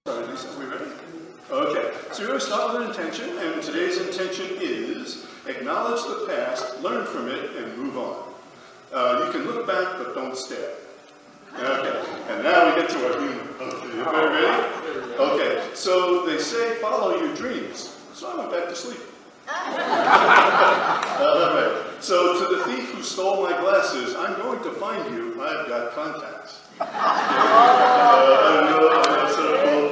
Sorry, Lisa, are we ready? Okay, so we're going to start with an intention, and today's intention is acknowledge the past, learn from it, and move on. You can look back, but don't stare. Okay, and now we get to our humor. Okay, you very ready? Okay, so they say follow your dreams. So I went back to sleep. All right, so to the thief who stole my glasses, I'm going to find you. I've got contacts. I know, so cool.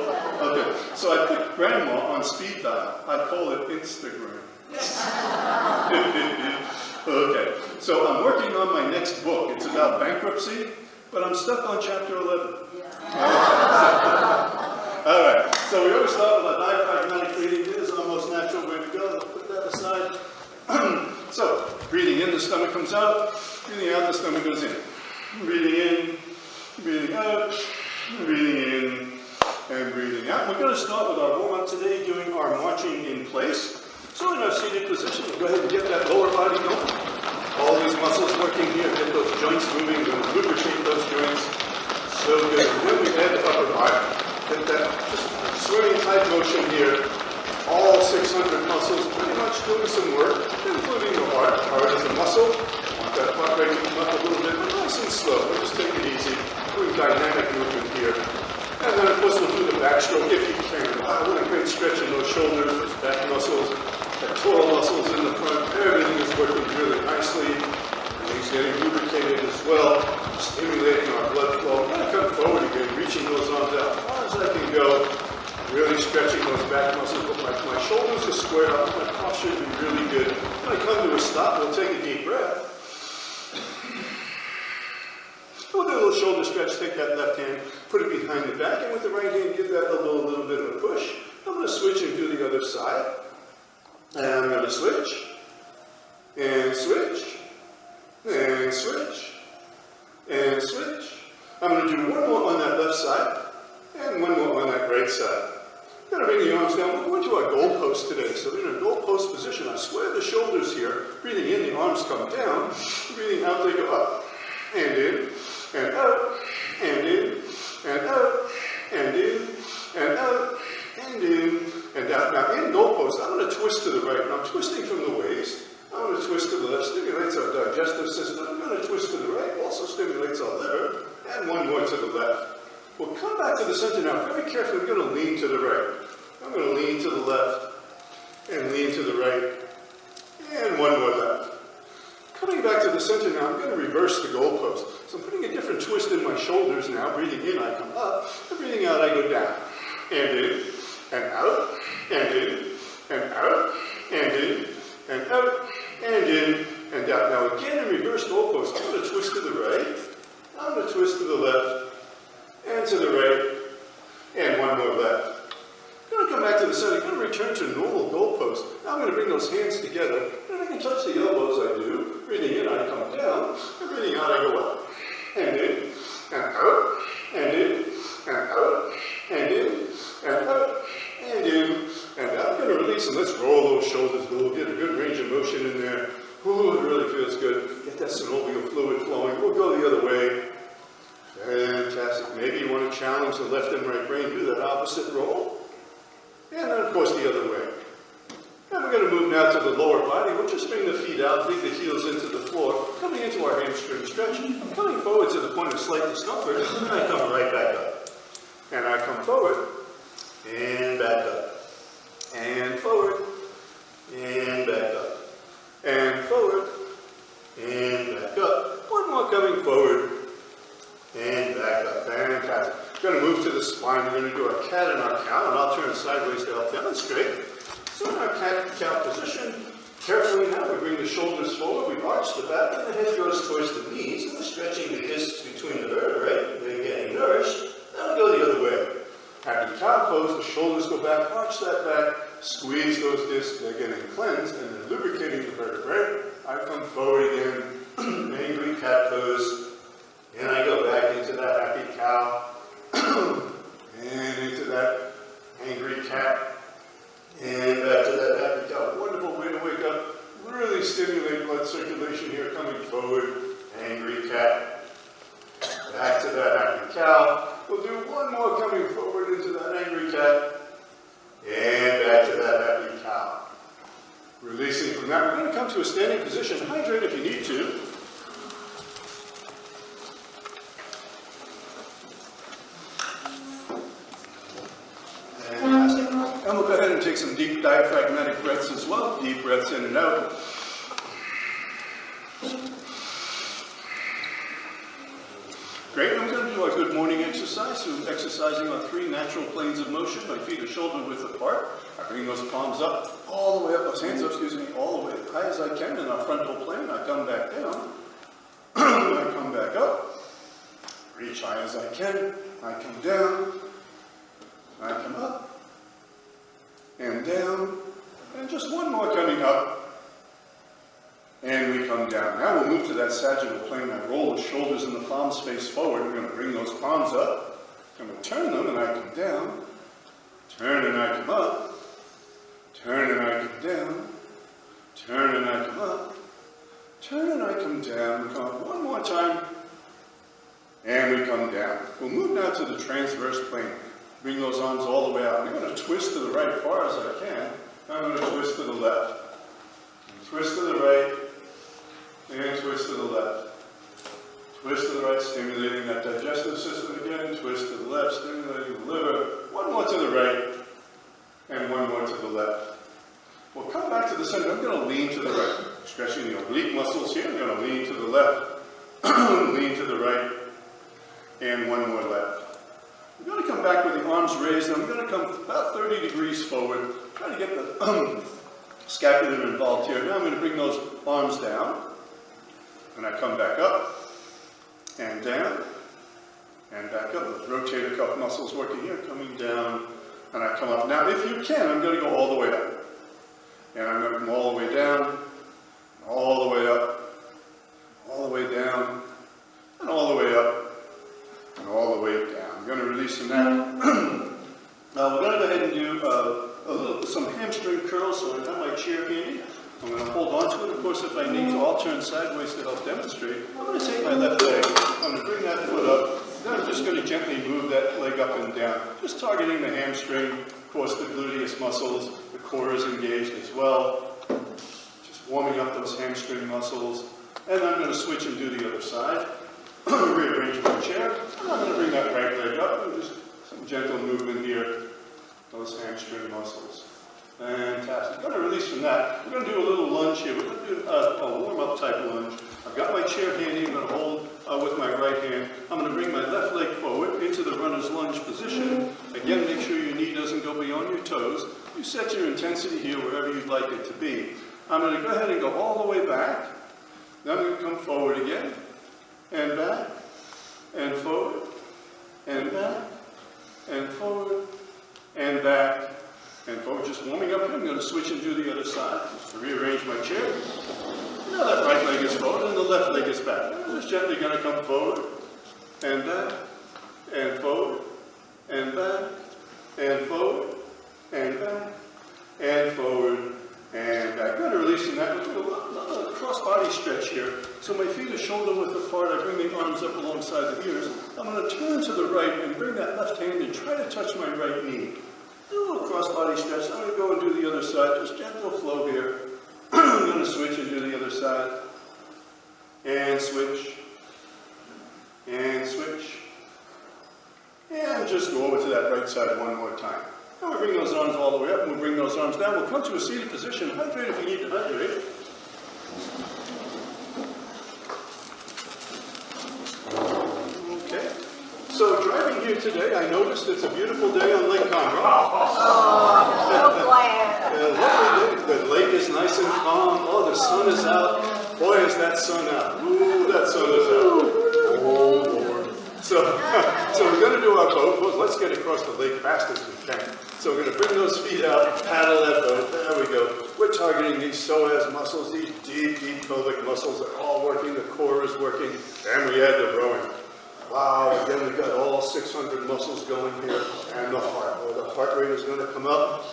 Okay, so I put grandma on speed dial. I call it Instagram. Okay, so I'm working on my next book. It's about bankruptcy, but I'm stuck on chapter 11. All right, so we always start with a diaphragmatic breathing. It is our most natural way to go. Put that aside. So, breathing in, the stomach comes out. Breathing out, the stomach goes in. Breathing in, breathing out, breathing in, and breathing out. We're going to start with our warm-up today, doing our marching in place. So in our seated position, we'll go ahead and get that lower body going. All these muscles working here, get those joints moving, lubricate those joints. So good. And then we add the upper body. Get that just swimming tight motion here. All 600 muscles pretty much doing some work, including the heart. Heart is a muscle. Want that heart rate to come up a little bit, but nice and slow. We'll just take it easy. Doing dynamic movement here. And then, of course, we'll do the backstroke if you can. Wow, what a great stretch in those shoulders, those back muscles, pectoral muscles in the front. Everything is working really nicely. Everything's getting lubricated as well, stimulating our blood flow. I'm going to come forward again, reaching those arms out as far as I can go. Really stretching those back muscles, but my shoulders are squared up, my posture should be really good. When I come to a stop, we'll take a deep breath. We'll do a little shoulder stretch, take that left hand, put it behind the back, and with the right hand, give that elbow a little bit of a push. I'm going to switch and do the other side. And I'm going to switch, and switch, and switch, and switch. I'm going to do one more on that left side, and one more on that right side. I'm going to bring the arms down. We're going to our goal post today. So we're in a goal post position. I square the shoulders here. Breathing in, the arms come down. Breathing out, they go up. And in, and out, and in, and out, and in, and out, and in, and out. Now in goal post, I'm going to twist to the right. And I'm twisting from the waist. I'm going to twist to the left. Stimulates our digestive system. I'm going to twist to the right. Also stimulates our liver. And one more to the left. We'll come back to the center now. Very carefully, we're going to lean to the right. I'm going to lean to the left, and lean to the right, and one more left. Coming back to the center now, I'm going to reverse the goalpost. So I'm putting a different twist in my shoulders now. Breathing in, I come up, and breathing out, I go down. And in, and out, and in, and out, and in, and out, and in, and out. Now again, in reverse goalpost, I'm going to twist to the right, I'm going to twist to the left, and to the right, and one more left. I'm going to come back to the center. I'm going to return to normal goalpost. Now I'm going to bring those hands together, and I can touch the elbows, I do. Breathing in, I come down, and breathing out, I go up. And in, and out, and in, and out, and in, and out, and in, and out. I'm going to release them. Let's roll those shoulders. We'll get a good range of motion in there. Ooh, it really feels good. Get that synovial fluid flowing. We'll go the other way. Fantastic. Maybe you want to challenge the left and right brain. Do that opposite roll. And then, of course, the other way. And we're going to move now to the lower body. We'll just bring the feet out, dig the heels into the floor, coming into our hamstring stretch. I'm coming forward to the point of slight discomfort, and I come right back up. And I come forward, and back up. And forward, and back up. And forward, and back up. One more coming forward, and back up. Fantastic. We're going to move to the spine. We're going to do our cat and our cow, and I'll turn sideways to help demonstrate. So in our cat and cow position, carefully now we bring the shoulders forward, we arch the back, and the head goes towards the knees, and we're stretching the discs between the vertebrae. They're getting nourished. Now we go the other way. Happy cow pose, the shoulders go back, arch that back, squeeze those discs, they're getting cleansed, and they're lubricating the vertebrae. I come forward again, angry cat pose, and I go back into that happy cow. And into that angry cat, and back to that happy cow. Wonderful way to wake up. Really stimulate blood circulation here, coming forward. Angry cat. Back to that happy cow. We'll do one more coming forward into that angry position. Hydrate if you need to. Fantastic. And we'll go ahead and take some deep diaphragmatic breaths as well. Deep breaths in and out. Great, I'm going to do our good morning exercise. So I'm exercising on 3 natural planes of motion. My feet are shoulder width apart. I bring those palms up, all the way up, those hands up, excuse me, all the way as high as I can in our frontal plane. I come back down. I come back up. Reach high as I can. I come down. I come up. And down. And just one more coming up. And we come down. Now we'll move to that sagittal plane. I roll the shoulders and the palms face forward. We're going to bring those palms up. I'm going to turn them and I come down. Turn and I come up. Turn and I come down. Turn and I come up. Turn and I come down. We come up one more time. And we come down. We'll move now to the transverse plane. Bring those arms all the way out. I'm going to twist to the right as far as I can. I'm going to twist to the left. Twist to the right. And twist to the left. Twist to the right, stimulating that digestive system again. Twist to the left, stimulating the liver. One more to the right, and one more to the left. We'll come back to the center. I'm going to lean to the right. Stretching the oblique muscles here. I'm going to lean to the left, lean to the right, and one more left. I'm going to come back with the arms raised. I'm going to come about 30 degrees forward. Try to get the scapula involved here. Now I'm going to bring those arms down. And I come back up, and down, and back up. Those rotator cuff muscles working here, coming down, and I come up. Now, if you can, I'm going to go all the way up. And I'm going to come all the way down, all the way up, all the way down, and all the way up, and all the way down. I'm going to release from that. Now, we're going to go ahead and do some hamstring curls, so I have my chair handy. I'm going to hold on to it. Of course, if I need to, I'll turn sideways to help demonstrate. I'm going to take my left leg. I'm going to bring that foot up. Then I'm just going to gently move that leg up and down, just targeting the hamstring, of course, the gluteus muscles. The core is engaged as well. Just warming up those hamstring muscles. And I'm going to switch and do the other side. Rearrange my chair. And I'm going to bring that right leg up. And just some gentle movement here. Those hamstring muscles. Fantastic. I'm going to release from that. We're going to do a little lunge here. We're going to do a warm-up type lunge. I've got my chair handy. I'm going to hold with my right hand. I'm going to bring my left leg forward into the runner's lunge position. Again, make sure your knee doesn't go beyond your toes. You set your intensity here wherever you'd like it to be. I'm going to go ahead and go all the way back. Then I'm going to come forward again, and back, and forward, and back, and forward, and back, and forward. Just warming up here. I'm going to switch and do the other side. Just rearrange my chair. Now that right leg is forward, and the left leg is back. I'm just gently going to come forward, and back, and forward, and back, and forward, and back, and forward, and back. I'm going to release from that. We'll do another cross-body stretch here. So my feet are shoulder width apart. I bring the arms up alongside the ears. I'm going to turn to the right and bring that left hand and try to touch my right knee. Do a little cross-body stretch. I'm going to go and do the other side. Just gentle flow here. I'm going to switch and do the other side. And switch. And switch. And just go over to that right side one more time. Now we bring those arms all the way up, and we'll bring those arms down. We'll come to a seated position. Hydrate if you need to hydrate. Okay. So driving here today, I noticed it's a beautiful day on Lake Conroe. Oh, so glad. Lovely day. The lake is nice and calm. Oh, the sun is out. Boy, is that sun out. Ooh, that sun is out. Oh, Lord. So we're going to do our boat. Well, let's get across the lake fast as we can. So we're going to bring those feet out, paddle that boat. There we go. We're targeting these psoas muscles, these deep, deep pelvic muscles are all working. The core is working. And we add the rowing. Wow, again, we've got all 600 muscles going here. And the heart. Oh, the heart rate is going to come up.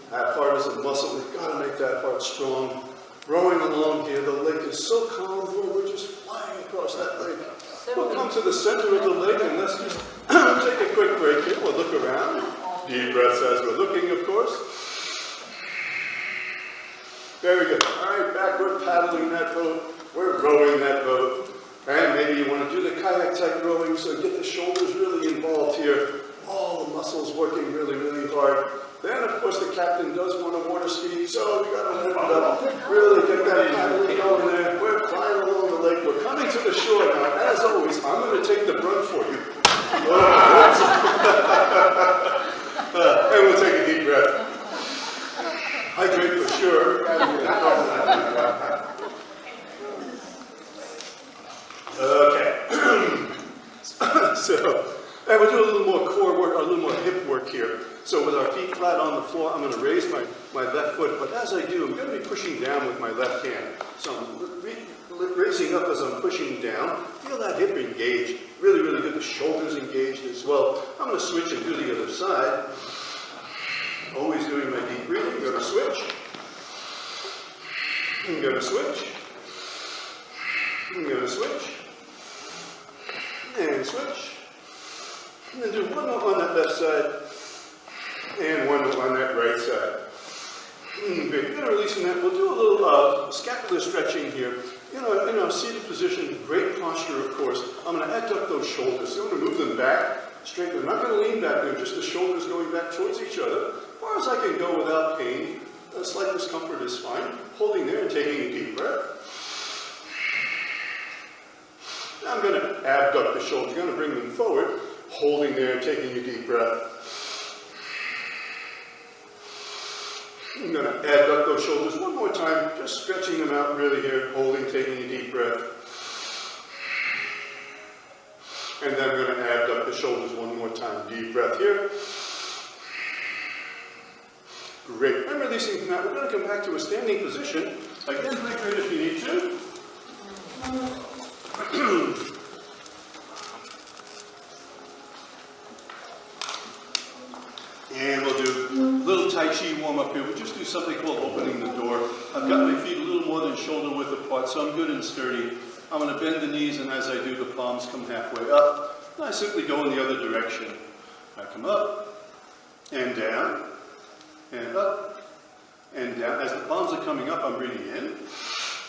That heart is a muscle. We've got to make that heart strong. Rowing along here. The lake is so calm. We're just flying across that lake. We'll come to the center of the lake and let's just take a quick break here. We'll look around. Deep breaths as we're looking, of course. Very good. All right, back, we're paddling that boat. We're rowing that boat. And maybe you want to do the kayak type rowing, so get the shoulders really involved here. All the muscles working really, really hard. Then, of course, the captain does want to water ski, so we got to lift it up. Really get that paddling going there. We're flying along the lake. We're coming to the shore now. As always, I'm going to take the brunt for you. And we'll take a deep breath. Hydrate for sure. Okay. So, and we'll do a little more core work, a little more hip work here. So with our feet flat on the floor, I'm going to raise my left foot, but as I do, I'm going to be pushing down with my left hand. So I'm raising up as I'm pushing down. Feel that hip engaged. Really, really good. The shoulders engaged as well. I'm going to switch and do the other side. Always doing my deep breathing. Going to switch. I'm going to switch. I'm going to switch. And switch. And then do one more on that left side. And one more on that right side. Great. We're going to release from that. We'll do a little scapular stretching here. In our seated position, great posture, of course. I'm going to adduct those shoulders. So I'm going to move them back, straighten them. I'm not going to lean back there, just the shoulders going back towards each other. As far as I can go without pain. A slight discomfort is fine. Holding there and taking a deep breath. Now I'm going to abduct the shoulders. I'm going to bring them forward. Holding there and taking a deep breath. I'm going to abduct those shoulders one more time, just stretching them out really here, holding, taking a deep breath. And then I'm going to abduct the shoulders one more time, deep breath here. Great. I'm releasing from that. We're going to come back to a standing position. Again, break right if you need to. And we'll do a little Tai Chi warm up here. We'll just do something called opening the door. I've got my feet a little more than shoulder width apart, so I'm good and sturdy. I'm going to bend the knees, and as I do, the palms come halfway up. And I simply go in the other direction. I come up, and down, and up, and down. As the palms are coming up, I'm breathing in.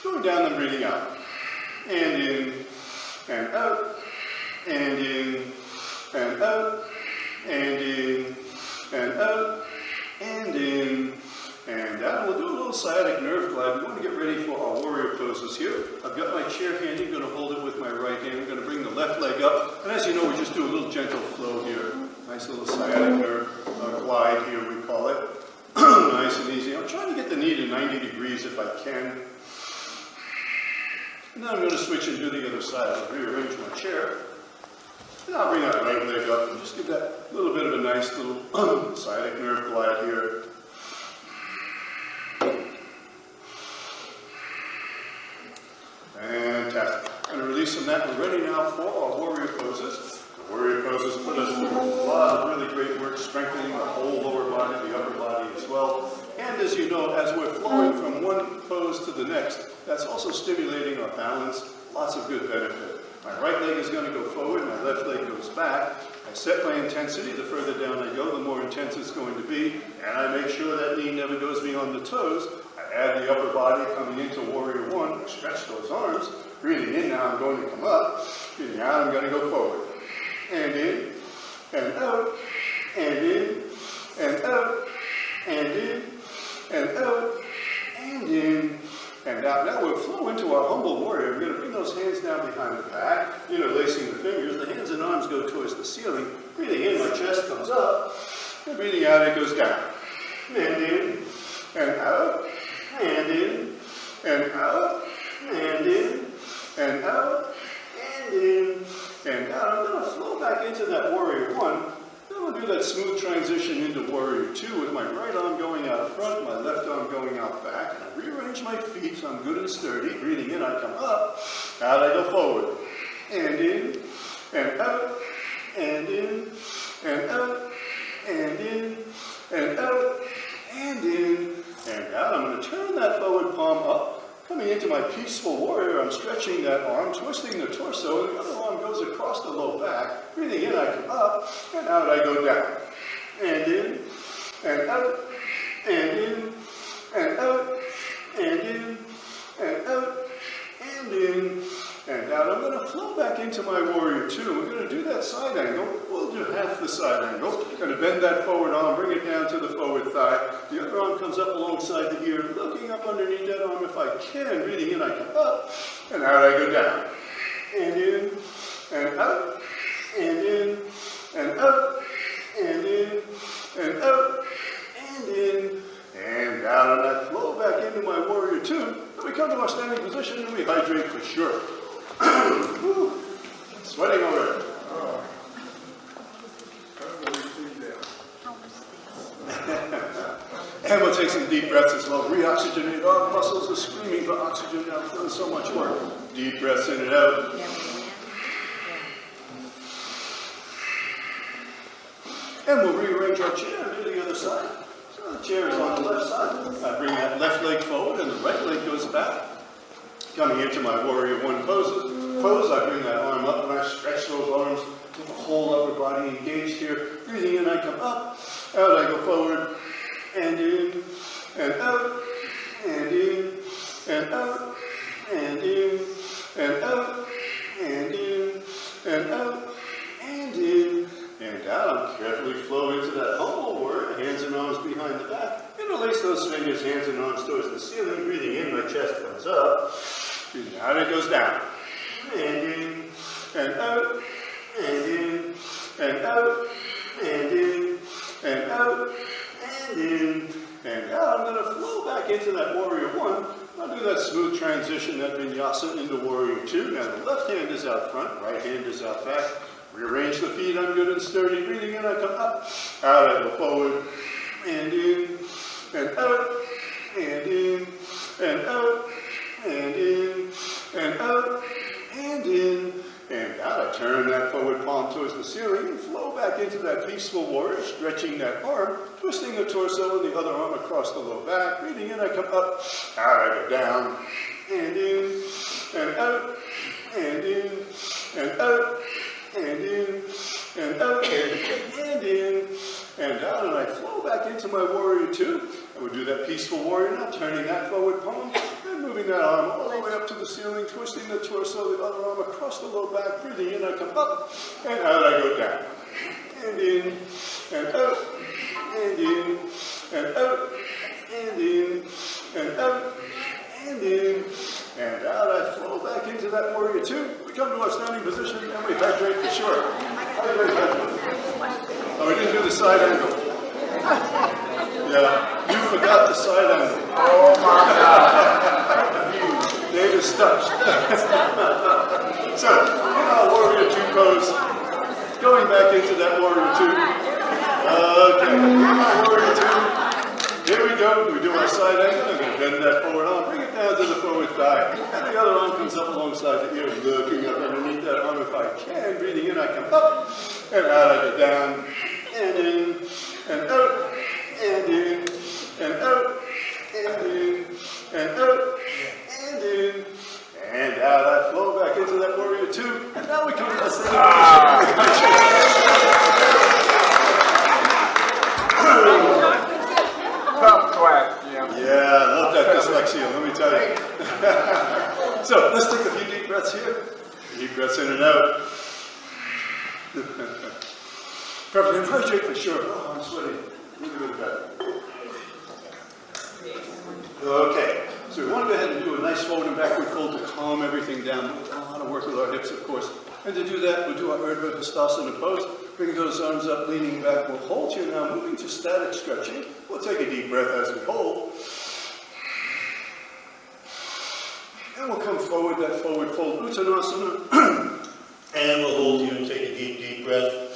Going down, I'm breathing out. And in, and out, and in, and out, and in, and out, and in, and out. We'll do a little sciatic nerve glide. We want to get ready for our warrior poses here. I've got my chair handy. I'm going to hold it with my right hand. I'm going to bring the left leg up. And as you know, we just do a little gentle flow here. Nice little sciatic nerve glide here, we call it. Nice and easy. I'm trying to get the knee to 90 degrees if I can. And then I'm going to switch and do the other side. I'll rearrange my chair. And I'll bring that right leg up and just give that little bit of a nice little sciatic nerve glide here. Fantastic. I'm going to release from that. We're ready now for our warrior poses. The warrior poses put us through a lot of really great work, strengthening the whole lower body, the upper body as well. And as you know, as we're flowing from one pose to the next, that's also stimulating our balance. Lots of good benefit. My right leg is going to go forward, my left leg goes back. I set my intensity. The further down I go, the more intense it's going to be. And I make sure that knee never goes beyond the toes. I add the upper body coming into warrior one. I stretch those arms. Breathing in now, I'm going to come up. Breathing out, I'm going to go forward. And in, and out, and in, and out, and in, and out, and in, and out. Now we'll flow into our humble warrior. We're going to bring those hands down behind the back, interlacing the fingers. The hands and arms go towards the ceiling. Breathing in, my chest comes up. And breathing out, it goes down. And in, and out, and in, and out, and in, and out, and in, and out. I'm going to flow back into that warrior one. Then we'll do that smooth transition into warrior two with my right arm going out front, my left arm going out back. And I rearrange my feet so I'm good and sturdy. Breathing in, I come up. Out, I go forward. And in, and out, and in, and out, and in, and out, and in, and out. I'm going to turn that forward palm up. Coming into my peaceful warrior, I'm stretching that arm, twisting the torso, and the other arm goes across the low back. Breathing in, I come up, and out I go down. And in, and out, and in, and out, and into my warrior two. We're going to do that side angle. We'll do half the side angle. Going to bend that forward arm, bring it down to the forward thigh. The other arm comes up alongside the ear, looking up underneath that arm if I can. Breathing in, I come up, and out I go down. And in, and out, and in, and out, and in, and out, and in, and out. And I flow back into my warrior two. Then we come to our standing position and we hydrate for sure. Sweating already. And we'll take some deep breaths as well. Reoxygenate. Our muscles are screaming for oxygen now. We've done so much work. Deep breaths in and out. And we'll rearrange our chair and do the other side. So the chair is on the left side. I bring that left leg forward and the right leg goes back. Coming into my warrior one pose, I bring that arm up and I stretch those arms with the whole upper body engaged here. Breathing in, I come up. Out I go forward. And in, and out, and in, and out, and in, and out, and in, and out, and in, and out. Carefully flow into that humble warrior, hands and arms behind the back. Interlace those fingers, hands and arms towards the ceiling. Breathing in, my chest comes up. Breathing out, it goes down. And in, and out, and in, and out, and in, and out, and in, and out. I'm going to flow back into that warrior one. I'll do that smooth transition, that vinyasa into warrior two. Now the left hand is out front, right hand is out back. Rearrange the feet, I'm good and sturdy. Breathing in, I come up. Out, I go forward. And in, and out, and in, and out, and in, and out, and in, and out. I turn that forward palm towards the ceiling and flow back into that peaceful warrior, stretching that arm, twisting the torso and the other arm across the low back. Breathing in, I come up. Out, I go down. And in, and out, and in, and out, and in, and out, and in, and out. And I flow back into my warrior two. And we do that peaceful warrior now, turning that forward palm, and moving that arm all the way up to the ceiling, twisting the torso, the other arm across the low back. Breathing in, I come up, and out I go down. And in, and out, and in, and out, and in, and out, and in, and out. I flow back into that warrior two. We come to our standing position, and we hydrate for sure. Oh, we didn't do the side angle. Yeah, you forgot the side angle. Oh my God. Dave is stuck. So, in our warrior two pose, going back into that warrior two. Okay, warrior two. Here we go. We do our side angle. I'm going to bend that forward arm, bring it down to the forward thigh. And the other arm comes up alongside the ear, looking up underneath that arm if I can. Breathing in, I come up. And out I go down. And in. And out. And in. And out. And in. And out. And in. And out. I flow back into that warrior two. And now we come to the standing Tough class, Jim. Yeah, I love that dyslexia, let me tell you. So, let's take a few deep breaths here. Deep breaths in and out. Perfect, and hydrate for sure. Oh, I'm sweating. Really good breath. Okay, so we want to go ahead and do a nice forward and backward fold to calm everything down. We've done a lot of work with our hips, of course. And to do that, we'll do our Urdhva Hastasana pose. Bring those arms up, leaning back. We'll hold here now, moving to static stretching. We'll take a deep breath as we hold. And we'll come forward, that forward fold, Uttanasana. And we'll hold here and take a deep, deep breath.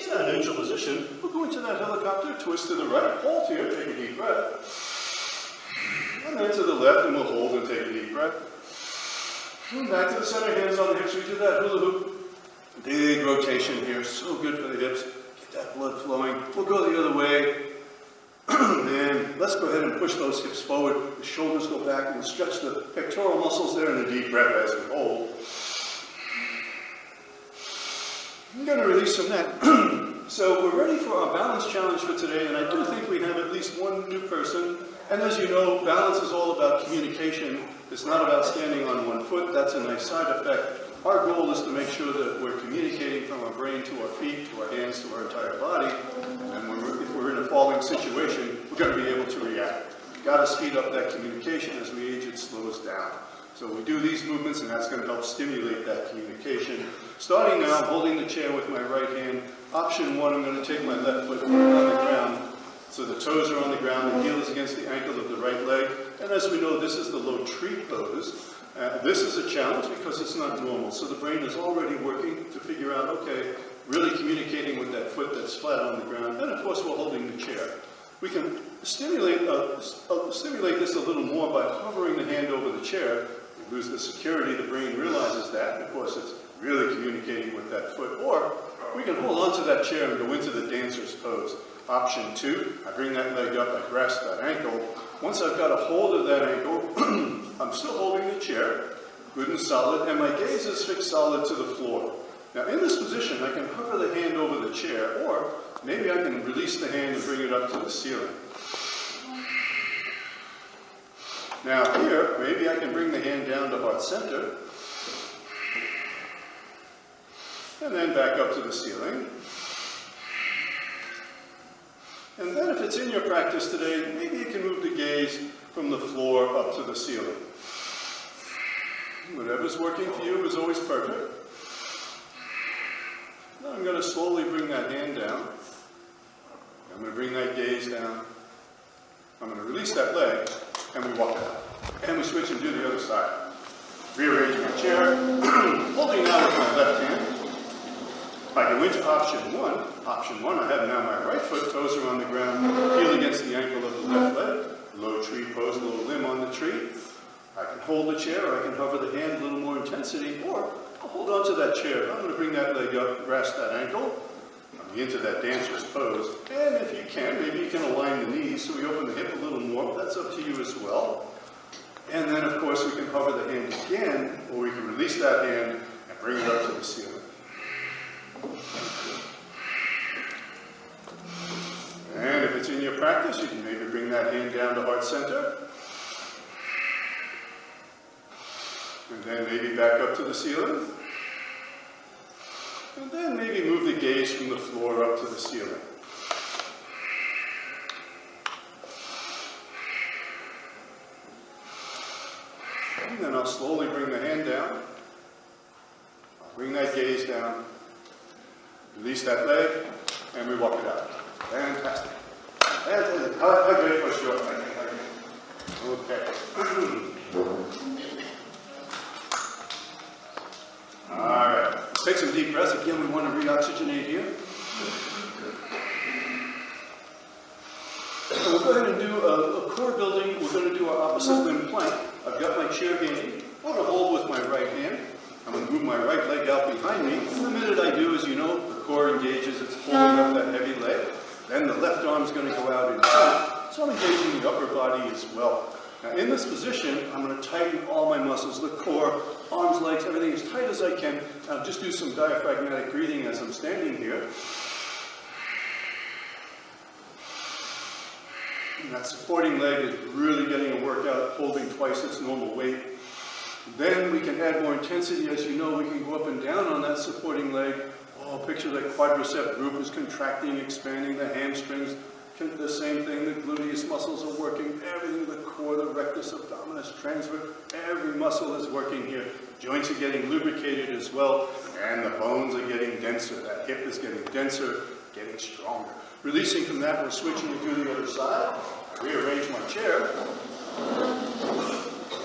In our neutral position, we'll go into that helicopter, twist to the right, hold here, take a deep breath. And then to the left, and we'll hold and take a deep breath. And back to the center, hands on the hips, we do that hula hoop. Big rotation here, so good for the hips. Get that blood flowing. We'll go the other way. And let's go ahead and push those hips forward. The shoulders go back, and we'll stretch the pectoral muscles there in a deep breath as we hold. I'm going to release from that. So we're ready for our balance challenge for today, and I do think we have at least one new person. And as you know, balance is all about communication. It's not about standing on one foot. That's a nice side effect. Our goal is to make sure that we're communicating from our brain to our feet, to our hands, to our entire body. And if we're in a falling situation, we're going to be able to react. We've got to speed up that communication. As we age, it slows down. So we do these movements, and that's going to help stimulate that communication. Starting now, I'm holding the chair with my right hand. Option 1, I'm going to take my left foot on the ground. So the toes are on the ground, the heel is against the ankle of the right leg. And as we know, this is the low tree pose. This is a challenge because it's not normal. So the brain is already working to figure out, okay, really communicating with that foot that's flat on the ground. And of course, we're holding the chair. We can stimulate this a little more by hovering the hand over the chair. We lose the security, the brain realizes that, and of course it's really communicating with that foot. Or we can hold onto that chair and go into the dancer's pose. Option 2, I bring that leg up, I grasp that ankle. Once I've got a hold of that ankle, I'm still holding the chair, good and solid, and my gaze is fixed solid to the floor. Now in this position, I can hover the hand over the chair, or maybe I can release the hand and bring it up to the ceiling. Now here, maybe I can bring the hand down to heart center, and then back up to the ceiling. And then if it's in your practice today, maybe you can move the gaze from the floor up to the ceiling. Whatever's working for you is always perfect. Now I'm going to slowly bring that hand down. I'm going to bring that gaze down. I'm going to release that leg, and we walk it out. And we switch and do the other side. Rearrange my chair, holding now with my left hand. I go into option 1. Option 1, I have now my right foot, toes are on the ground, heel against the ankle of the left leg, low tree pose, a little limb on the tree. I can hold the chair, or I can hover the hand, a little more intensity, or I'll hold on to that chair. I'm going to bring that leg up, grasp that ankle, I'm into that dancer's pose. And if you can, maybe you can align the knees so we open the hip a little more. That's up to you as well. And then, of course, we can hover the hand again, or we can release that hand and bring it up to the ceiling. And if it's in your practice, you can maybe bring that hand down to heart center. And then maybe back up to the ceiling. And then maybe move the gaze from the floor up to the ceiling. And then I'll slowly bring the hand down. I'll bring that gaze down. Release that leg, and we walk it out. Fantastic. How great for a short leg? Okay. All right. Let's take some deep breaths. Again, we want to reoxygenate here. So we'll go ahead and do a core building. We're going to do our opposite limb plank. I've got my chair handy. I'm going to hold with my right hand. I'm going to move my right leg out behind me. And the minute I do, as you know, the core engages. It's holding up that heavy leg. Then the left arm is going to go out in front. So I'm engaging the upper body as well. Now in this position, I'm going to tighten all my muscles, the core, arms, legs, everything as tight as I can. I'll just do some diaphragmatic breathing as I'm standing here. And that supporting leg is really getting a workout, holding twice its normal weight. Then we can add more intensity. As you know, we can go up and down on that supporting leg. Oh, picture the quadricep group is contracting, expanding, the hamstrings, the same thing, the gluteus muscles are working, everything, the core, the rectus abdominis, transverse, every muscle is working here. Joints are getting lubricated as well, and the bones are getting denser. That hip is getting denser, getting stronger. Releasing from that, we're switching to do the other side. I rearrange my chair.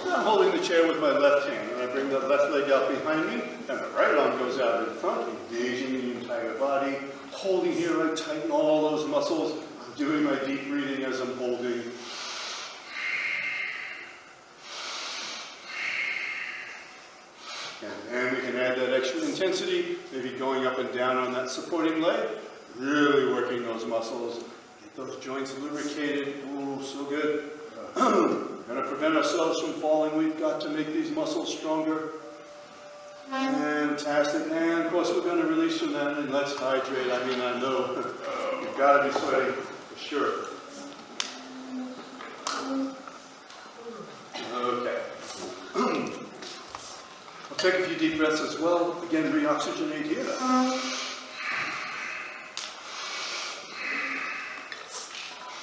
I'm holding the chair with my left hand, and I bring the left leg out behind me, and the right arm goes out in front, engaging the entire body. Holding here, I tighten all those muscles. I'm doing my deep breathing as I'm holding. And then we can add that extra intensity, maybe going up and down on that supporting leg, really working those muscles, get those joints lubricated. Ooh, so good. Going to prevent ourselves from falling, we've got to make these muscles stronger. Fantastic. And of course we're going to release from that, and let's hydrate. I mean, I know you've got to be sweating for sure. Okay. Take a few deep breaths as well. Again, reoxygenate here.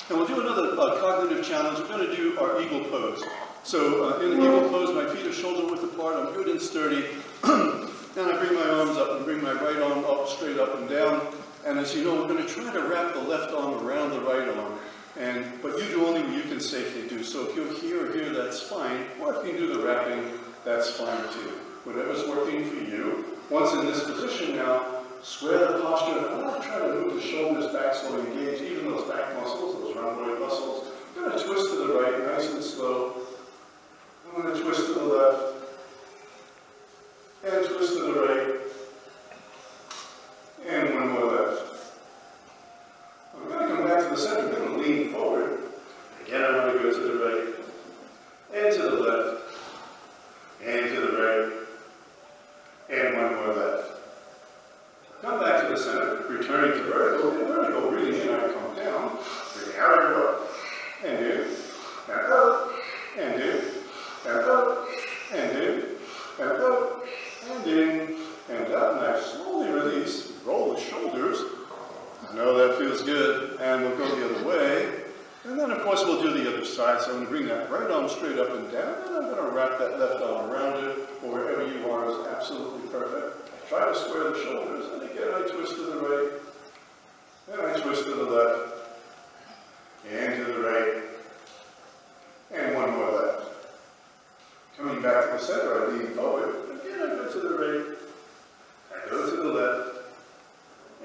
And we'll do another cognitive challenge. We're going to do our eagle pose. So in the eagle pose, my feet are shoulder width apart. I'm good and sturdy. And I bring my arms up and bring my right arm up, straight up and down. And as you know, we're going to try to wrap the left arm around the right arm. But you do only what you can safely do. So if you're here or here, that's fine. Or if you do the wrapping, that's fine too. Whatever's working for you. Once in this position now, square the posture. I'm not trying to move the shoulders back so engage even those back muscles, those rhomboid muscles. I'm going to twist to the right, nice and slow. I'm going to twist to the left. And twist to the right. And one more left. I'm going to come back to the center. I'm going to lean forward. Again, I'm going to go to the right. And to the left. And to the right. And one more left. Come back to the center, returning to vertical. In vertical, breathing in, I come down. Breathing out, I go up. And in. And up. And in. And up. And in. And up. And in. And up. And I slowly release. Roll the shoulders. I know that feels good. And we'll go the other way. And then, of course, we'll do the other side. So I'm going to bring that right arm straight up and down. And I'm going to wrap that left arm around it. Or wherever you are is absolutely perfect. Try to square the shoulders, and again I twist to the right, and I twist to the left, and to the right, and one more left. Coming back to the center, I lean forward, again I go to the right, I go to the left,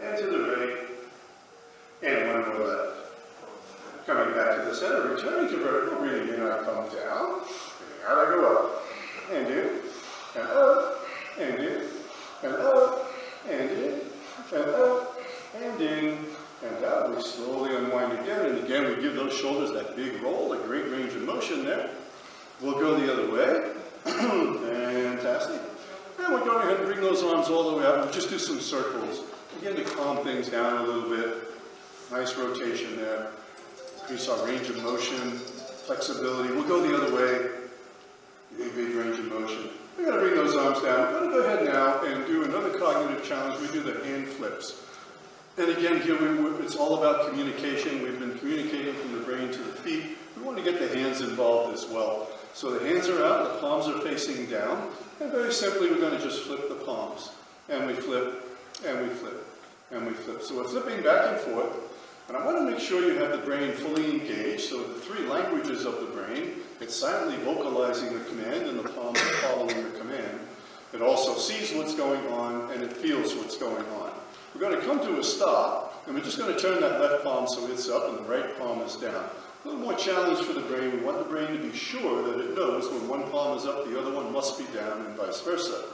and to the right, and one more left. Coming back to the center, returning to vertical, breathing in, I come down, breathing out, I go up, and in, and up, and in, and up, and in, and up, and in, and out. We slowly unwind again, and again we give those shoulders that big roll, a great range of motion there. We'll go the other way. Fantastic. And we're going ahead and bring those arms all the way up. We'll just do some circles. Again, to calm things down a little bit. Nice rotation there. Increase our range of motion, flexibility. We'll go the other way. Big range of motion. We're going to bring those arms down. We're going to go ahead now and do another cognitive challenge. We do the hand flips. And again, here it's all about communication. We've been communicating from the brain to the feet. We want to get the hands involved as well. So the hands are out, the palms are facing down, and very simply we're going to just flip the palms. And we flip, and we flip, and we flip. So we're flipping back and forth. And I want to make sure you have the brain fully engaged. So the three languages of the brain, it's silently vocalizing the command and the palms are following the command. It also sees what's going on and it feels what's going on. We're going to come to a stop and we're just going to turn that left palm so it's up and the right palm is down. A little more challenge for the brain. We want the brain to be sure that it knows when one palm is up, the other one must be down and vice versa.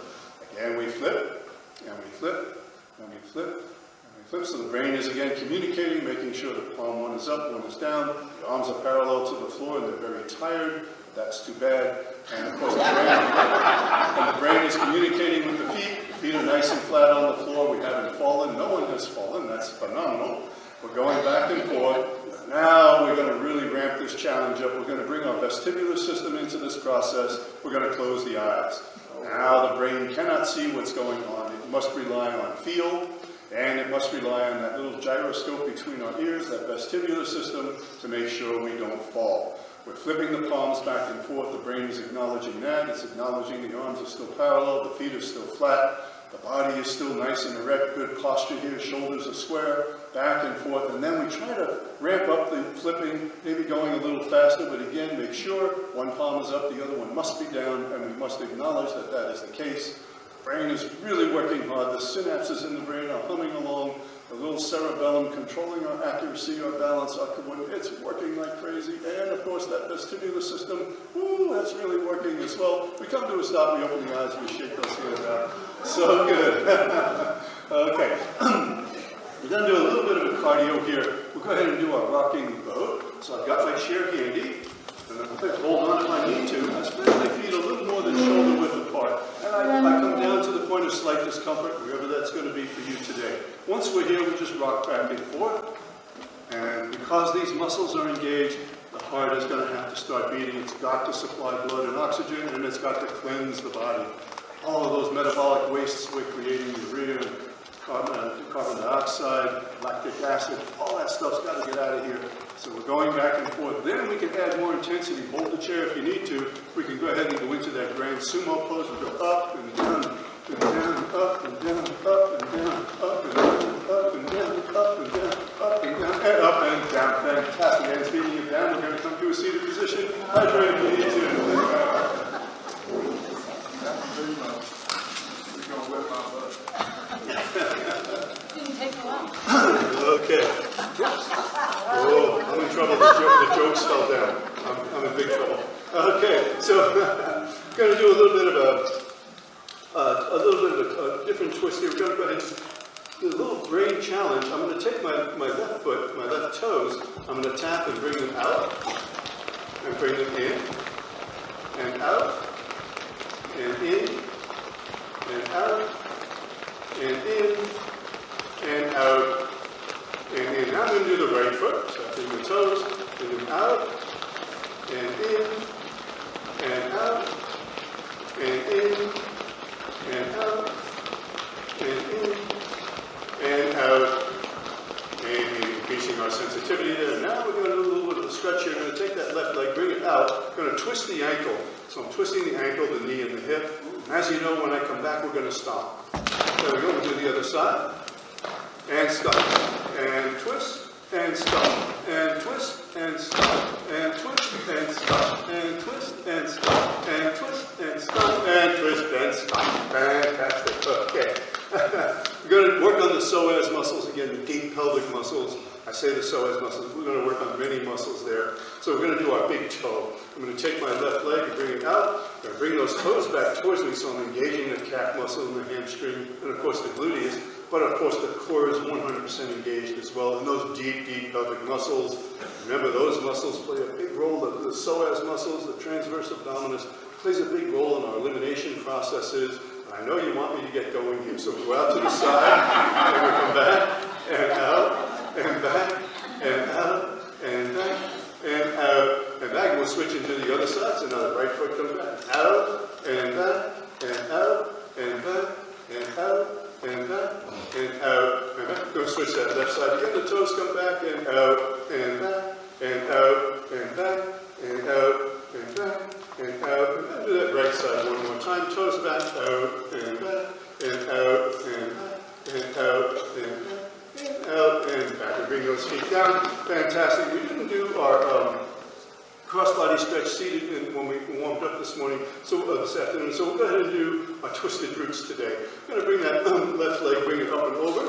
Again, we flip and we flip and we flip. So the brain is again communicating, making sure that palm one is up, one is down. The arms are parallel to the floor and they're very tired. That's too bad. And of course the brain is communicating with the feet. The feet are nice and flat on the floor. We haven't fallen. No one has fallen. That's phenomenal. We're going back and forth. Now we're going to really ramp this challenge up. We're going to bring our vestibular system into this process. We're going to close the eyes. Now the brain cannot see what's going on. It must rely on feel. And it must rely on that little gyroscope between our ears, that vestibular system, to make sure we don't fall. We're flipping the palms back and forth. The brain is acknowledging that. It's acknowledging the arms are still parallel, the feet are still flat, the body is still nice and erect, good posture here, shoulders are square, back and forth. And then we try to ramp up the flipping, maybe going a little faster, but again, make sure one palm is up, the other one must be down, and we must acknowledge that that is the case. The brain is really working hard. The synapses in the brain are humming along. The little cerebellum controlling our accuracy, our balance, it's working like crazy. And of course that vestibular system, ooh, that's really working as well. We come to a stop, we open the eyes, we shake those hands out. So good. Okay. We're going to do a little bit of a cardio here. We'll go ahead and do our rocking boat. So I've got my chair handy. And I'm going to hold on if I need to. I spread my feet a little more than shoulder width apart. And I come down to the point of slight discomfort, wherever that's going to be for you today. Once we're here, we just rock back and forth. And because these muscles are engaged, the heart is going to have to start beating. It's got to supply blood and oxygen, and it's got to cleanse the body. all of those metabolic wastes we're creating, urea, carbon dioxide, lactic acid, all that stuff's got to get out of here. So we're going back and forth. Then we can add more intensity. Hold the chair if you need to. We can go ahead and go into that grand sumo pose. We go up and down, and down, up and down, up and down, up and down, up and down, up and down, up and down, and up and down. Fantastic. And speaking of down, we're going to come to a seated position. Hydrate if you need to. Didn't take a while. Okay. Oh, I'm in trouble. The jokes fell down. I'm in big trouble. Okay, so going to do a little bit of a different twist here. We're going to go ahead and do a little brain challenge. I'm going to take my left foot, my left toes. I'm going to tap and bring them out, and bring them in, and out, and in, and out, and in, and out, and in. Now I'm going to do the right foot. So I bring the toes, bring them out, and in, and out, and in, and out, and in, and out, and increasing our sensitivity there. Now we're going to do a little bit of a stretch here. I'm going to take that left leg, bring it out. I'm going to twist the ankle. So I'm twisting the ankle, the knee, and the hip. And as you know, when I come back, we're going to stop. There we go. We'll do the other side. And stop. And twist. And stop. And twist. And stop. And twist. And stop. And twist. And stop. And twist. And stop. And twist. And stop. Fantastic. Okay. We're going to work on the psoas muscles again, the gate pelvic muscles. I say the psoas muscles. We're going to work on many muscles there. So we're going to do our big toe. I'm going to take my left leg and bring it out. I'm going to bring those toes back towards me, so I'm engaging the calf muscle and the hamstring, and of course the gluteus. But of course the core is 100% engaged as well. And those deep, deep pelvic muscles, remember those muscles play a big role. The psoas muscles, the transverse abdominis, plays a big role in our elimination processes. I know you want me to get going here, so go out to the side, and we come back, and out, and back, and out, and back, and out, and back. We'll switch into the other side, so now the right foot comes back, out, and back, and out, and back, and out, and back, and out, and back. Go switch that left side again. The toes come back, and out, and back, and out, and back, and out, and back, and out, and then do that right side one more time. Toes back, out, and back, and out, and back, and out, and back, and out, and back. And bring those feet down. Fantastic. We didn't do our cross-body stretch seated when we warmed up this morning, this afternoon. So we'll go ahead and do our twisted glutes today. I'm going to bring that left leg, bring it up and over.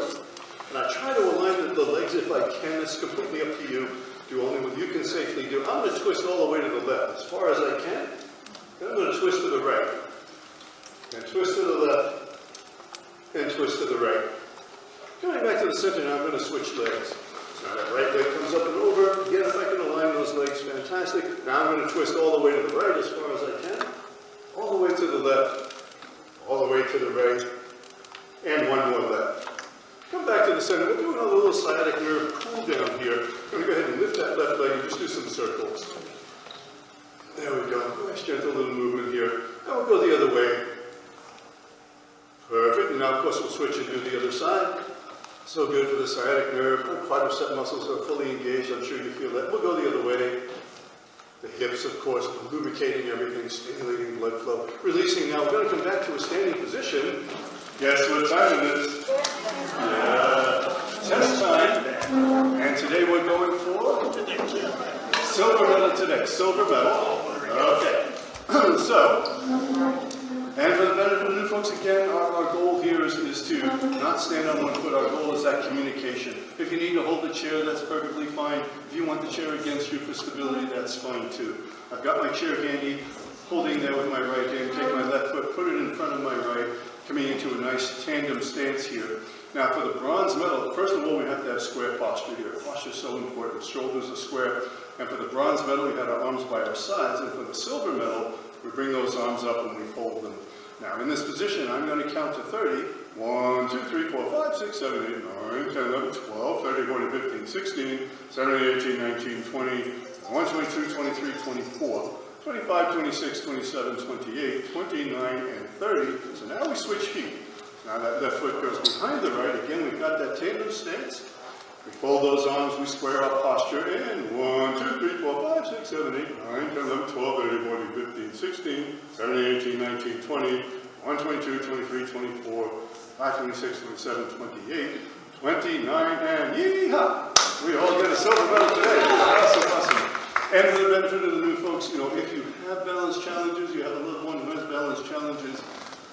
And I try to align the legs if I can. It's completely up to you. Do only what you can safely do. I'm going to twist all the way to the left as far as I can. Then I'm going to twist to the right. And twist to the left. And twist to the right. Coming back to the center now, I'm going to switch legs. So now that right leg comes up and over. Again, if I can align those legs, fantastic. Now I'm going to twist all the way to the right as far as I can. All the way to the left. All the way to the right. And one more left. Come back to the center. We'll do another little sciatic nerve cool down here. I'm going to go ahead and lift that left leg and just do some circles. There we go. Nice gentle little movement here. Now we'll go the other way. Perfect. And now, of course, we'll switch and do the other side. So good for the sciatic nerve. The quadricep muscles are fully engaged. I'm sure you feel that. We'll go the other way. The hips, of course, lubricating everything, stimulating blood flow. Releasing now. We're going to come back to a standing position. Guess what time it is? Yeah. Test time. And today we're going for silver medal today. Silver medal. Okay. And for the benefit of new folks, again, our goal here is to not stand on one foot. Our goal is that communication. If you need to hold the chair, that's perfectly fine. If you want the chair against you for stability, that's fine too. I've got my chair handy, holding there with my right hand. Take my left foot, put it in front of my right, coming into a nice tandem stance here. Now for the bronze medal, first of all, we have to have square posture here. Posture is so important. Shoulders are square. And for the bronze medal, we had our arms by our sides. And for the silver medal, we bring those arms up and we fold them. Now in this position, I'm going to count to 30. 1, 2, 3, 4, 5, 6, 7, 8, 9, 10, 11, 12, 13, 14, 15, 16, 17, 18, 19, 20, 21, 22, 23, 24. 25, 26, 27, 28, 29, and 30. So now we switch feet. Now that left foot goes behind the right. Again, we've got that tandem stance. We fold those arms, we square our posture, and 1, 2, 3, 4, 5, 6, 7, 8, 9, 10, 11, 12, 13, 14, 15, 16, 17, 18, 19, 20, 1, 22, 23, 24, 5, 26, 27, 28, 29, and yeehaw! We all get a silver medal today. Awesome, awesome. And for the benefit of the new folks, you know, if you have balance challenges, you have a loved one who has balance challenges,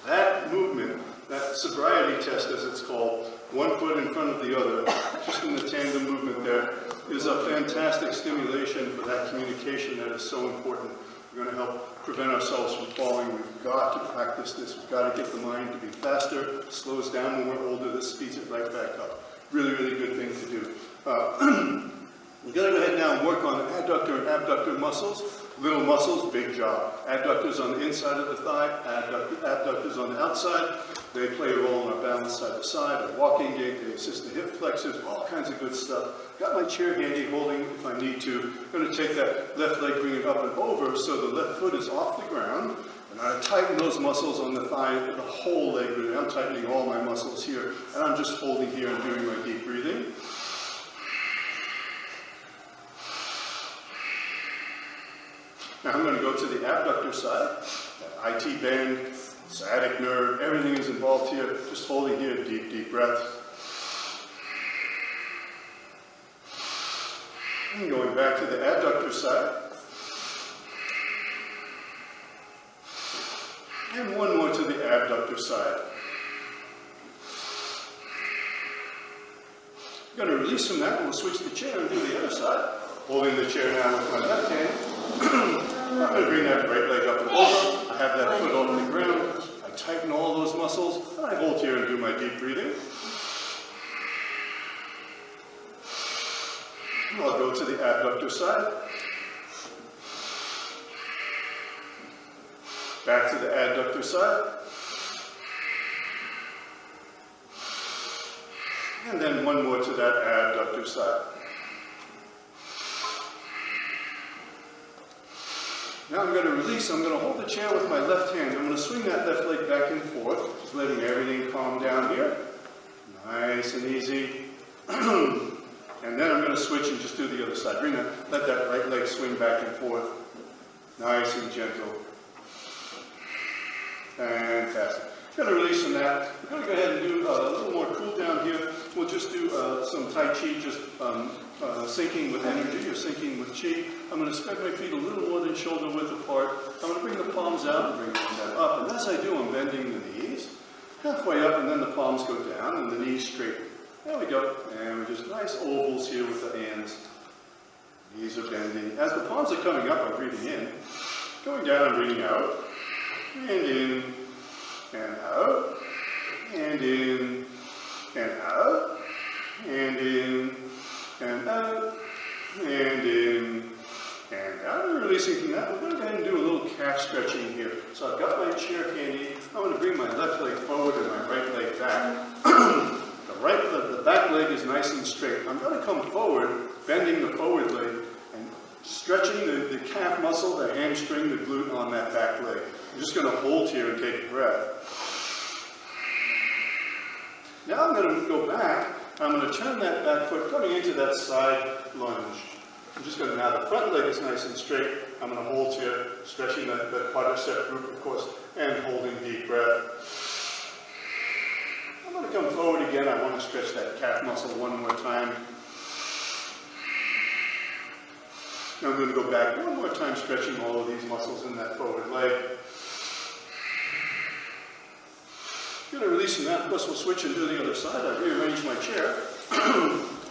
that movement, that sobriety test as it's called, one foot in front of the other, just in the tandem movement there, is a fantastic stimulation for that communication that is so important. We're going to help prevent ourselves from falling. We've got to practice this. We've got to get the mind to be faster. It slows down when we're older. This speeds it right back up. Really, really good thing to do. We've got to go ahead now and work on adductor and abductor muscles. Little muscles, big job. Adductors on the inside of the thigh, abductors on the outside. They play a role in our balance side to side, our walking gait, they assist the hip flexors, all kinds of good stuff. Got my chair handy holding if I need to. I'm going to take that left leg, bring it up and over so the left foot is off the ground. And I tighten those muscles on the thigh, the whole leg really. I'm tightening all my muscles here. And I'm just holding here and doing my deep breathing. Now I'm going to go to the abductor side. That IT band, sciatic nerve, everything is involved here. Just holding here, deep, deep breaths. And going back to the adductor side. And one more to the abductor side. I'm going to release from that and we'll switch the chair and do the other side. Holding the chair now with my left hand. I'm going to bring that right leg up and over. I have that foot off the ground. I tighten all those muscles. And I hold here and do my deep breathing. And I'll go to the abductor side. Back to the adductor side. And then one more to that adductor side. Now I'm going to release, I'm going to hold the chair with my left hand. I'm going to swing that left leg back and forth, just letting everything calm down here. Nice and easy. And then I'm going to switch and just do the other side. Let that right leg swing back and forth. Nice and gentle. Fantastic. I'm going to release from that. We're going to go ahead and do a little more cool down here. We'll just do some Tai Chi, just syncing with energy or syncing with Chi. I'm going to spread my feet a little more than shoulder width apart. I'm going to bring the palms out and bring them up. And as I do, I'm bending the knees. Halfway up, and then the palms go down and the knees straighten. There we go. And we're just nice ovals here with the hands. Knees are bending. As the palms are coming up, I'm breathing in. Going down, I'm breathing out. And in. And out. And in. And out. And in. And out. And in. And out. And releasing from that, we're going to go ahead and do a little calf stretching here. So I've got my chair handy. I'm going to bring my left leg forward and my right leg back. The back leg is nice and straight. I'm going to come forward, bending the forward leg, and stretching the calf muscle, the hamstring, the glute on that back leg. I'm just going to hold here and take a breath. Now I'm going to go back. I'm going to turn that back foot coming into that side lunge. I'm just going to, now the front leg is nice and straight. I'm going to hold here, stretching that quadricep group, of course, and holding deep breath. I'm going to come forward again. I want to stretch that calf muscle one more time. Now I'm going to go back one more time, stretching all of these muscles in that forward leg. I'm going to release from that. Of course, we'll switch and do the other side. I rearrange my chair.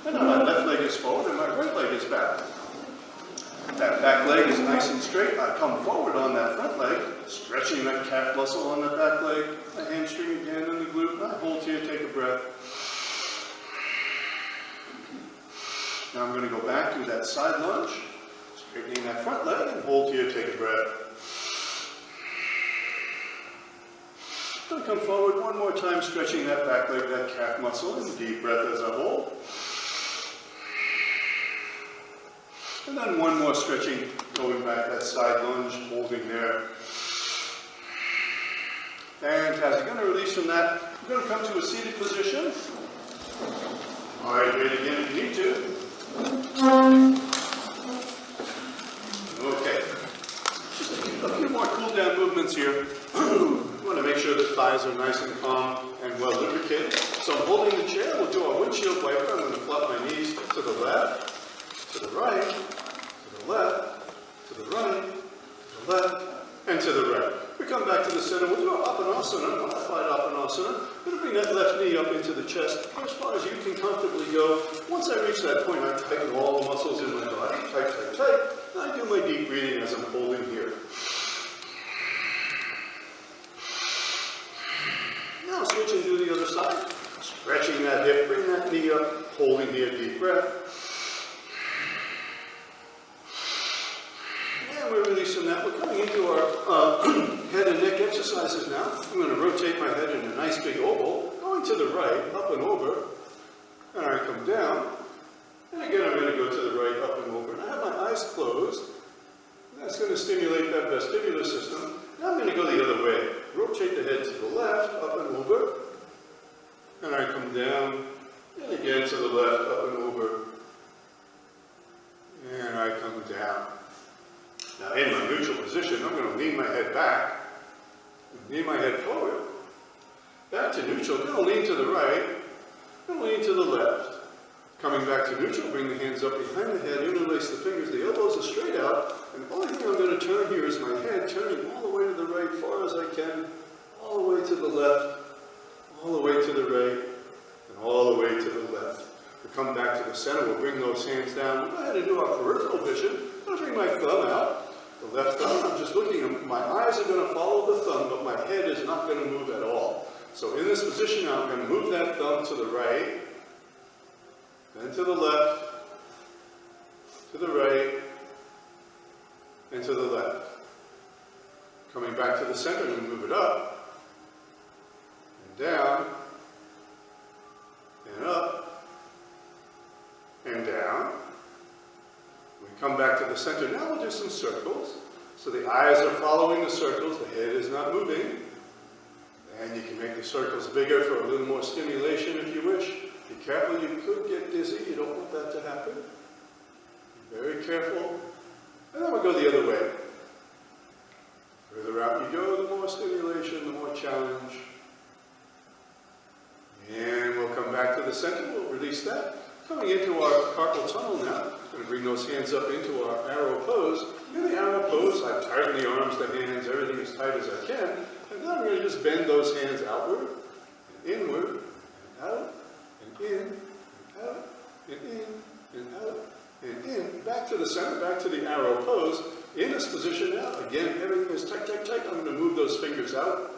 And now my left leg is forward and my right leg is back. That back leg is nice and straight. I come forward on that front leg, stretching that calf muscle on the back leg, the hamstring again and the glute. I hold here, take a breath. Now I'm going to go back to that side lunge, straightening that front leg, and hold here, take a breath. I'm going to come forward one more time, stretching that back leg, that calf muscle, and deep breath as I hold. And then one more stretching, going back, that side lunge, holding there. Fantastic. Going to release from that. We're going to come to a seated position. All right, great again if you need to. Okay. Just a few more cool down movements here. We want to make sure the thighs are nice and calm and well lubricated. So I'm holding the chair. We'll do our windshield wiper. I'm going to flop my knees to the left, to the right, to the left, to the right, to the left, and to the right. We come back to the center. We'll do our Apanasana, modified Apanasana. I'm going to bring that left knee up into the chest as far as you can comfortably go. Once I reach that point, I tighten all the muscles in my body. Tight, tight, tight. And I do my deep breathing as I'm holding here. Now switch and do the other side. Stretching that hip, bring that knee up, holding here, deep breath. And we're releasing that. We're coming into our head and neck exercises now. I'm going to rotate my head in a nice big oval, going to the right, up and over. And I come down. And again, I'm going to go to the right, up and over. And I have my eyes closed. That's going to stimulate that vestibular system. Now I'm going to go the other way. Rotate the head to the left, up and over. And I come down. And again to the left, up and over. And I come down. Now in my neutral position, I'm going to lean my head back. Lean my head forward. Back to neutral. I'm going to lean to the right. I'm going to lean to the left. Coming back to neutral, bring the hands up behind the head, interlace the fingers, the elbows are straight out, and the only thing I'm going to turn here is my head, turning all the way to the right, far as I can, all the way to the left, all the way to the right, and all the way to the left. We come back to the center, we'll bring those hands down. We'll go ahead and do our peripheral vision. I'm going to bring my thumb out, the left thumb, I'm just looking, my eyes are going to follow the thumb, but my head is not going to move at all. So in this position now, I'm going to move that thumb to the right, then to the left, to the right, and to the left. Coming back to the center, we move it up, and down, and up, and down. We come back to the center. Now we'll do some circles. So the eyes are following the circles, the head is not moving. And you can make the circles bigger for a little more stimulation if you wish. Be careful, you could get dizzy. You don't want that to happen. Be very careful. And then we'll go the other way. Further out you go, the more stimulation, the more challenge. And we'll come back to the center. We'll release that. Coming into our carpal tunnel now. I'm going to bring those hands up into our arrow pose. In the arrow pose, I tighten the arms, the hands, everything as tight as I can. And then I'm going to just bend those hands outward, and inward, and out, and in, and out, and in, and out, and in. Back to the center, back to the arrow pose. In this position now, again, everything is tight, tight, tight. I'm going to move those fingers out,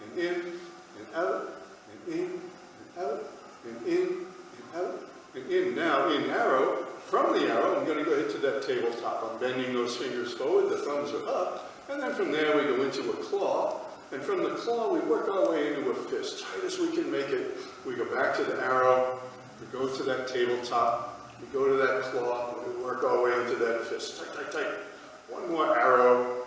and in, and out, and in, and out, and in, and out, and in. Now, in arrow, from the arrow, I'm going to go ahead to that tabletop. I'm bending those fingers forward, the thumbs are up, and then from there we go into a claw. And from the claw, we work our way into a fist, tight as we can make it. We go back to the arrow, we go to that tabletop, we go to that claw, we work our way into that fist, tight, tight, tight. One more arrow,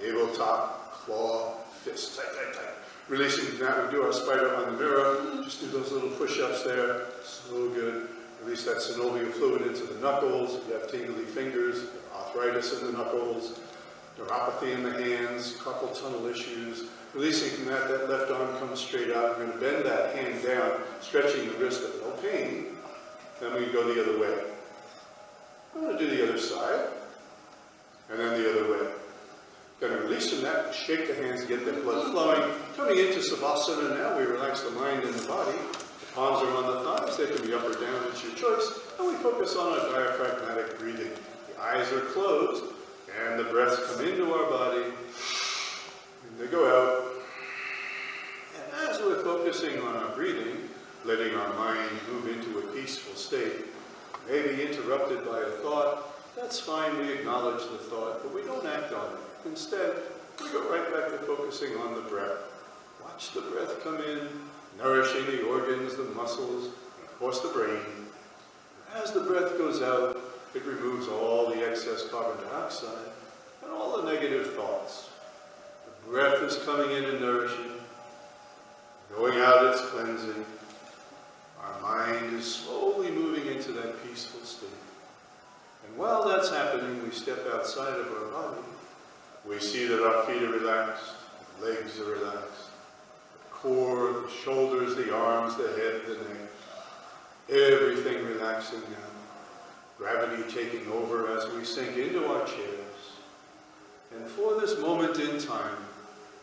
tabletop, claw, fist, tight, tight, tight. Releasing from that, we do our spider on the mirror, just do those little push-ups there, so good. Release that synovial fluid into the knuckles. If you have tingly fingers, arthritis in the knuckles, neuropathy in the hands, carpal tunnel issues. Releasing from that, that left arm comes straight out. I'm going to bend that hand down, stretching the wrist at no pain. Then we go the other way. I'm going to do the other side, and then the other way. Going to release from that, shake the hands, get that blood flowing. Coming into Savasana now, we relax the mind and the body. The palms are on the thighs, they can be up or down, it's your choice. And we focus on our diaphragmatic breathing. The eyes are closed, and the breaths come into our body, and they go out. And as we're focusing on our breathing, letting our mind move into a peaceful state, maybe interrupted by a thought, that's fine, we acknowledge the thought, but we don't act on it. Instead, we go right back to focusing on the breath. Watch the breath come in, nourishing the organs, the muscles, and of course the brain. As the breath goes out, It removes all the excess carbon dioxide and all the negative thoughts. The breath is coming in and nourishing. Going out, it's cleansing. Our mind is slowly moving into that peaceful state. And while that's happening, we step outside of our body. We see that our feet are relaxed, the legs are relaxed, the core, the shoulders, the arms, the head, the neck. Everything relaxing now. Gravity taking over as we sink into our chairs. And for this moment in time,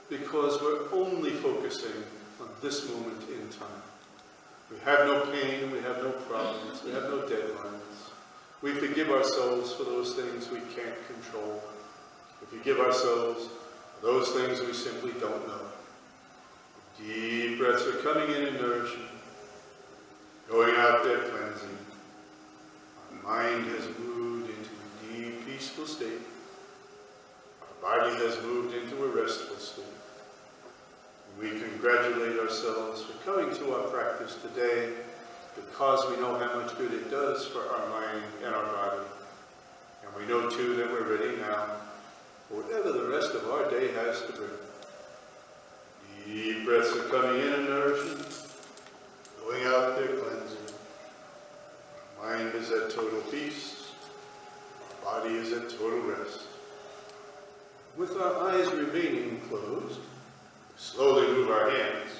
because we're only focusing on this moment in time, we have no pain, we have no problems, we have no deadlines. We forgive ourselves for those things we can't control. We forgive ourselves for those things we simply don't know. Deep breaths are coming in and nourishing, going out there cleansing. Our mind has moved into a deep, peaceful state. Our body has moved into a restful state. We congratulate ourselves for coming to our practice today because we know how much good it does for our mind and our body. And we know too that we're ready now for whatever the rest of our day has to bring. Deep breaths are coming in and nourishing, going out there cleansing. Our mind is at total peace. Our body is at total rest. With our eyes remaining closed, slowly move our hands.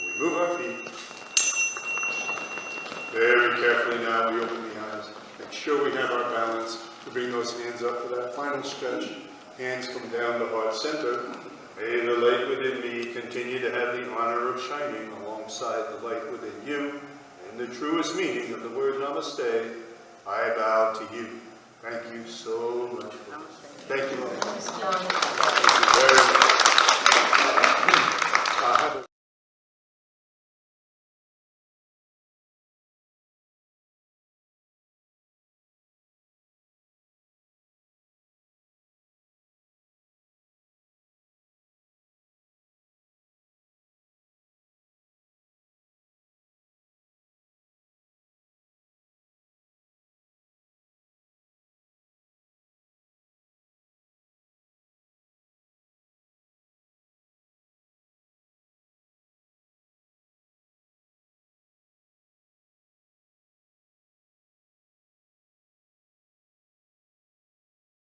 We move our feet. Very carefully now we open the eyes. Make sure we have our balance to bring those hands up for that final stretch. Hands come down to heart center. May the light within me continue to have the honor of shining alongside the light within you. In the truest meaning of the word namaste, I bow to you. Thank you so much for this. Thank you. Thank you very much.